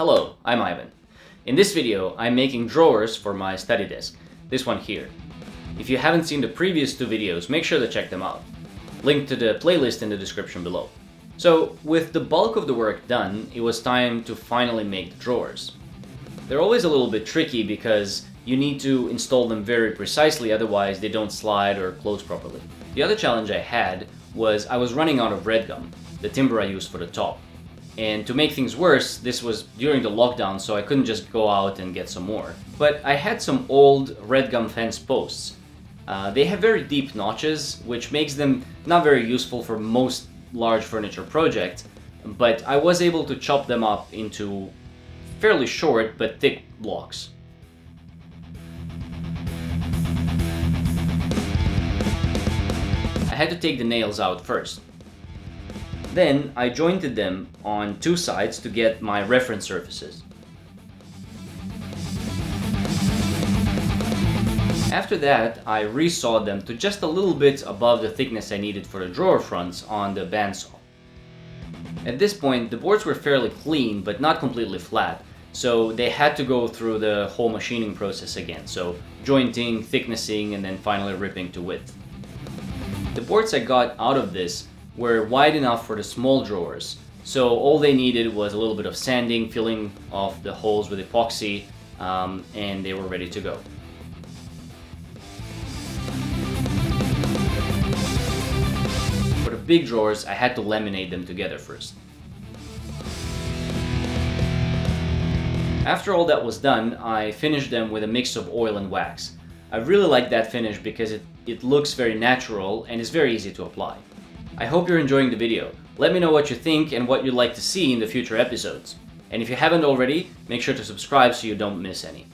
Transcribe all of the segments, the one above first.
Hello, I'm Ivan. In this video, I'm making drawers for my study desk, this one here. If you haven't seen the previous two videos, make sure to check them out. Link to the playlist in the description below. So, with the bulk of the work done, it was time to finally make the drawers. They're always a little bit tricky because you need to install them very precisely, otherwise they don't slide or close properly. The other challenge I had was I was running out of red gum, the timber I used for the top. And to make things worse, this was during the lockdown, so I couldn't just go out and get some more. But I had some old red gum fence posts. They have very deep notches, which makes them not very useful for most large furniture projects, but I was able to chop them up into fairly short but thick blocks. I had to take the nails out first. Then I jointed them on two sides to get my reference surfaces. After that, I resawed them to just a little bit above the thickness I needed for the drawer fronts on the bandsaw. At this point, the boards were fairly clean but not completely flat, so they had to go through the whole machining process again, so jointing, thicknessing, and then finally ripping to width. The boards I got out of this were wide enough for the small drawers, so all they needed was a little bit of sanding, filling off the holes with epoxy, and they were ready to go. For the big drawers, I had to laminate them together first. After all that was done, I finished them with a mix of oil and wax. I really like that finish because it looks very natural and is very easy to apply. I hope you're enjoying the video. Let me know what you think and what you'd like to see in the future episodes. And if you haven't already, make sure to subscribe so you don't miss any.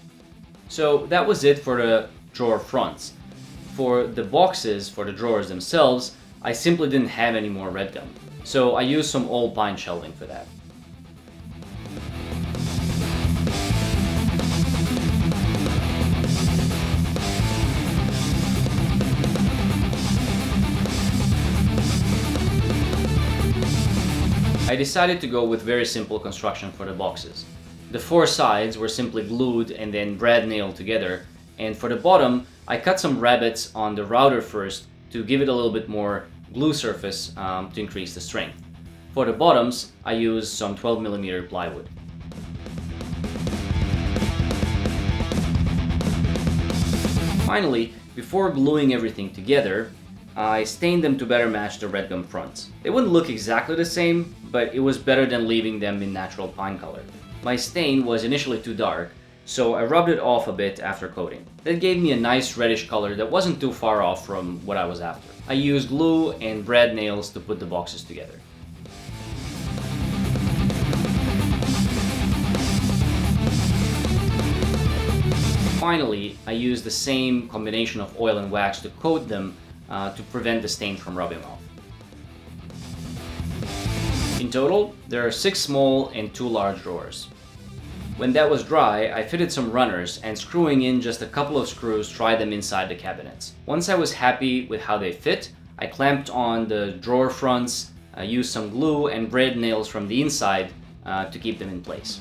So that was it for the drawer fronts. For the boxes for the drawers themselves, I simply didn't have any more red gum. So I used some old pine shelving for that. I decided to go with very simple construction for the boxes. The four sides were simply glued and then brad nailed together, and for the bottom I cut some rabbets on the router first to give it a little bit more glue surface to increase the strength. For the bottoms I used some 12mm plywood. Finally, before gluing everything together, I stained them to better match the red gum fronts. They wouldn't look exactly the same, but it was better than leaving them in natural pine color. My stain was initially too dark, so I rubbed it off a bit after coating. That gave me a nice reddish color that wasn't too far off from what I was after. I used glue and brad nails to put the boxes together. Finally, I used the same combination of oil and wax to coat them to prevent the stain from rubbing off. In total, there are 6 small and 2 large drawers. When that was dry, I fitted some runners and screwing in just a couple of screws tried them inside the cabinets. Once I was happy with how they fit, I clamped on the drawer fronts, used some glue and brad nails from the inside to keep them in place.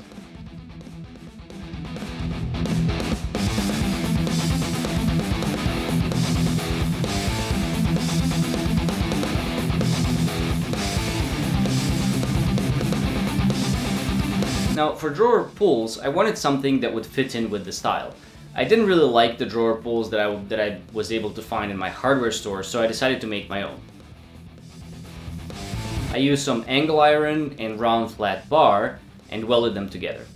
Now, for drawer pulls, I wanted something that would fit in with the style. I didn't really like the drawer pulls that I was able to find in my hardware store, so I decided to make my own. I used some angle iron and round flat bar and welded them together.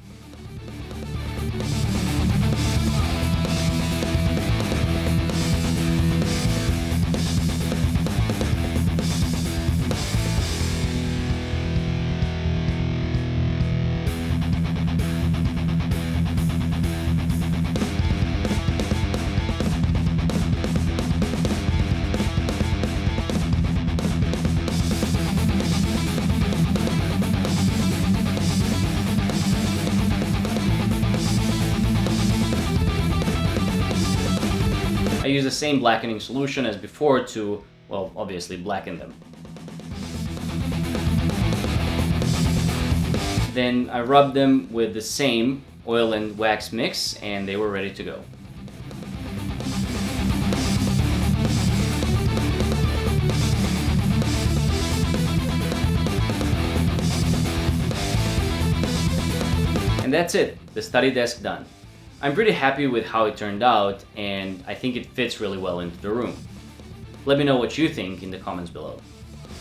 I use the same blackening solution as before to, well, obviously blacken them. Then I rubbed them with the same oil and wax mix and they were ready to go. And that's it, the study desk done. I'm pretty happy with how it turned out and I think it fits really well into the room. Let me know what you think in the comments below.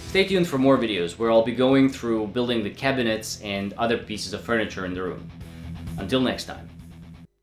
Stay tuned for more videos where I'll be going through building the cabinets and other pieces of furniture in the room. Until next time.